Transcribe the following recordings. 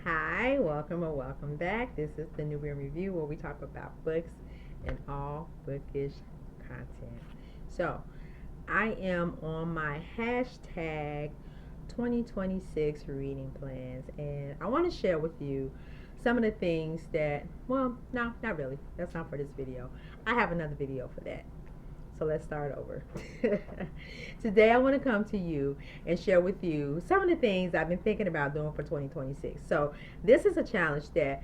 Hi, welcome or welcome back. This is the Nubian Review where we talk about books and all bookish content. So, I am on my hashtag 2026 reading plans, and I want to share with you some of the things that, well, no, not really. That's not for this video. I have another video for that. So let's start over. Today, I want to come to you and share with you some of the things I've been thinking about doing for 2026. So, this is a challenge that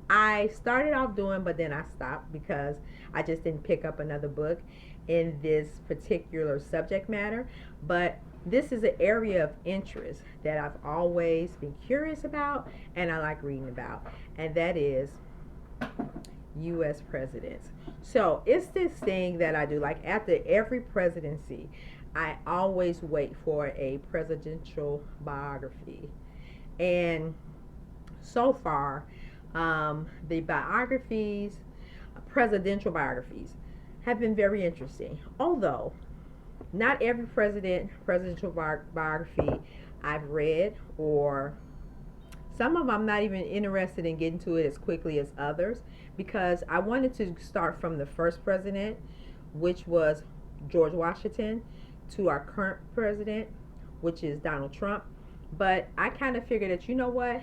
I started off doing, but then I stopped because I just didn't pick up another book in this particular subject matter. But this is an area of interest that I've always been curious about and I like reading about, and that is U.S. presidents. So it's this thing that I do. Like after every presidency, I always wait for a presidential biography. And so far, the biographies, presidential biographies, have been very interesting. Although not every presidential biography I've read, or some of them I'm not even interested in getting to it as quickly as others because I wanted to start from the first president, which was George Washington, to our current president, which is Donald Trump. But I kind of figured that, you know what,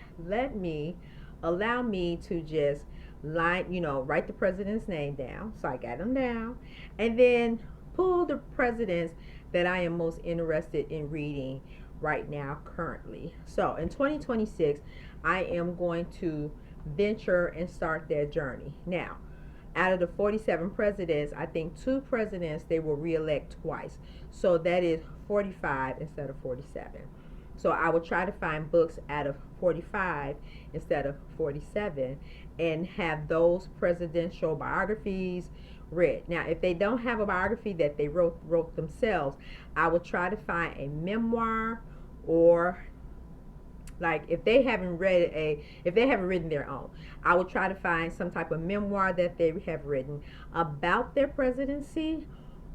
allow me to just write the president's name down. So I got them down and then pull the presidents that I am most interested in reading right now currently. So in 2026, I am going to venture and start that journey. Now, out of the 47 presidents, I think two presidents they will reelect twice. So that is 45 instead of 47. So I will try to find books out of 45 instead of 47 and have those presidential biographies read. Now, if they don't have a biography that they wrote themselves, I will try to find a memoir, or like if they haven't written their own, I will try to find some type of memoir that they have written about their presidency,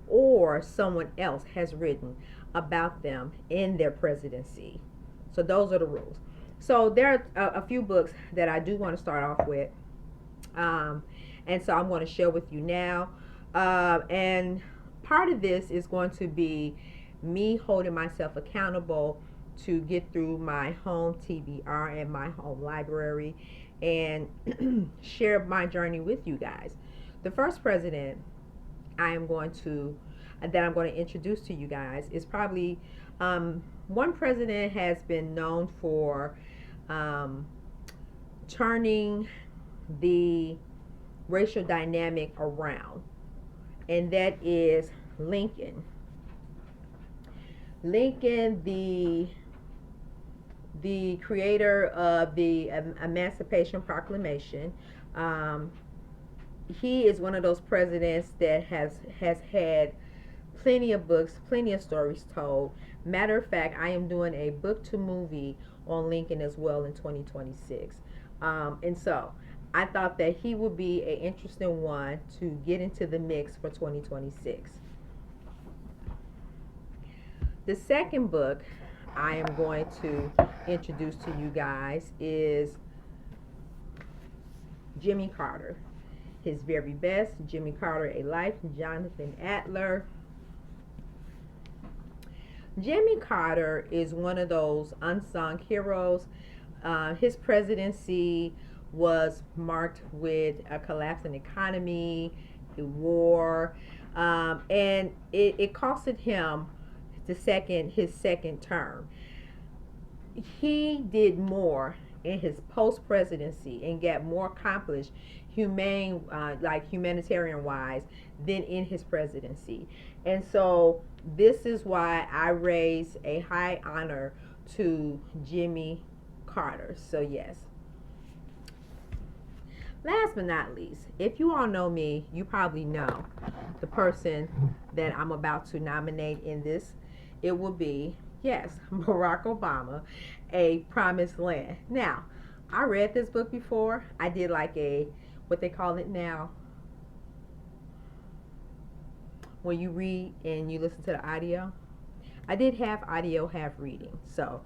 or someone else has written about them in their presidency. So those are the rules. So there are a few books that I do want to start off with, and so I'm going to share with you now. And part of this is going to be me holding myself accountable to get through my home TBR and my home library and share my journey with you guys. The first president I am going to that I'm going to introduce to you guys is probably one president has been known for turning the racial dynamic around, and that is Lincoln. Lincoln, the creator of the Emancipation Proclamation. He is one of those presidents that has had plenty of books, plenty of stories told. Matter of fact, I am doing a book to movie on Lincoln as well in 2026. And so I thought that he would be an interesting one to get into the mix for 2026. The second book I am going to introduce to you guys is Jimmy Carter. His Very Best, Jimmy Carter, A Life, Jonathan Adler. Jimmy Carter is one of those unsung heroes. His presidency was marked with a collapsing economy, a war, and it costed him his second term. He did more in his post presidency and got more accomplished humanitarian wise than in his presidency. And so this is why I raise a high honor to Jimmy Carter. So yes. Last but not least, if you all know me, you probably know the person that I'm about to nominate in this. It will be, yes, Barack Obama, A Promised Land. Now, I read this book before. I did like what they call it now, when you read and you listen to the audio. I did have audio, have reading. So,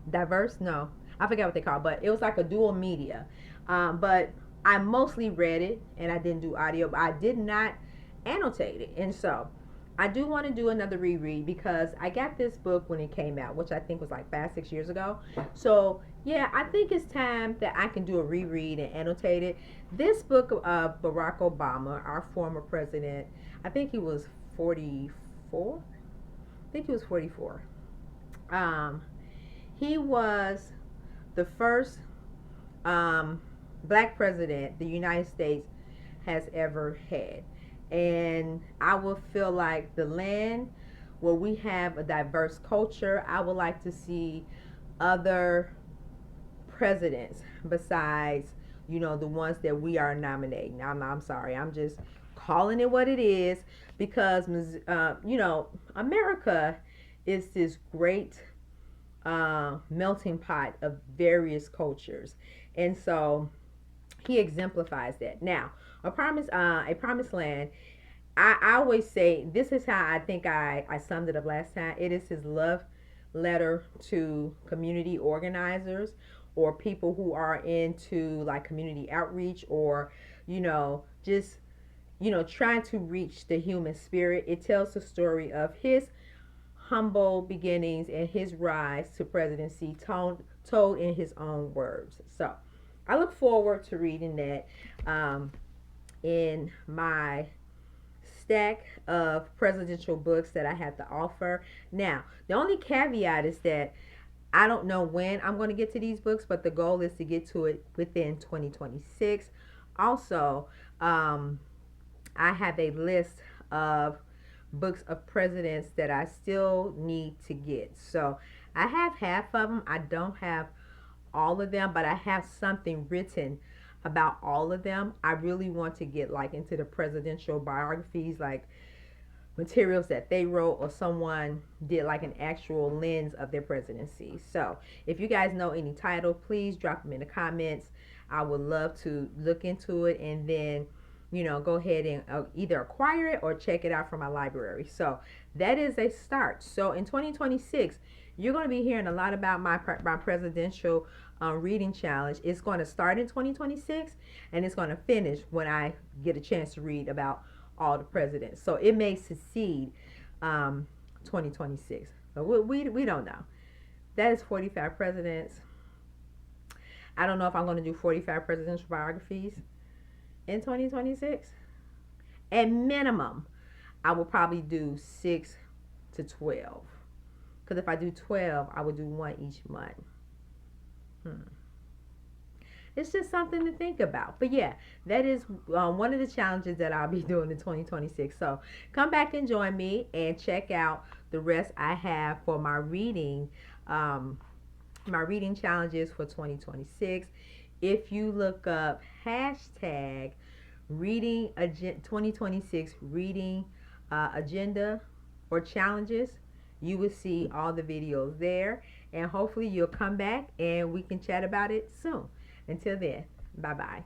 diverse, no. I forget what they call it, but it was like a dual media. But I mostly read it and I didn't do audio, but I did not annotate it. And so I do want to do another reread because I got this book when it came out, which I think was like 5, 6 years ago. So yeah, I think it's time that I can do a reread and annotate it. This book of Barack Obama, our former president, I think he was 44. I think he was 44. Um, he was the first black president the United States has ever had. And I would feel like the land where we have a diverse culture, I would like to see other presidents besides, the ones that we are nominating. I'm sorry, I'm just calling it what it is because, America is this great melting pot of various cultures. And so he exemplifies that. Now, a promised land. I always say this is how I think I summed it up last time. It is his love letter to community organizers or people who are into like community outreach or just trying to reach the human spirit. It tells the story of his humble beginnings and his rise to presidency told in his own words. So I look forward to reading that in my stack of presidential books that I have to offer. Now, the only caveat is that I don't know when I'm going to get to these books, but the goal is to get to it within 2026. Also, I have a list of books of presidents that I still need to get. So I have half of them. I don't have all of them, but I have something written about all of them. I really want to get like into the presidential biographies, like materials that they wrote or someone did like an actual lens of their presidency. So if you guys know any title, please drop them in the comments. I would love to look into it and then go ahead and either acquire it or check it out from my library. So that is a start. So in 2026, you're going to be hearing a lot about my presidential reading challenge. It's going to start in 2026 and it's going to finish when I get a chance to read about all the presidents. So it may succeed 2026. But we don't know. That is 45 presidents. I don't know if I'm going to do 45 presidential biographies in 2026. At minimum, I will probably do 6 to 12. Because if I do 12, I would do one each month. It's just something to think about. But yeah, that is one of the challenges that I'll be doing in 2026. So come back and join me and check out the rest I have for my reading challenges for 2026. If you look up hashtag reading 2026 reading agenda or challenges, you will see all the videos there. And hopefully you'll come back and we can chat about it soon. Until then, bye-bye.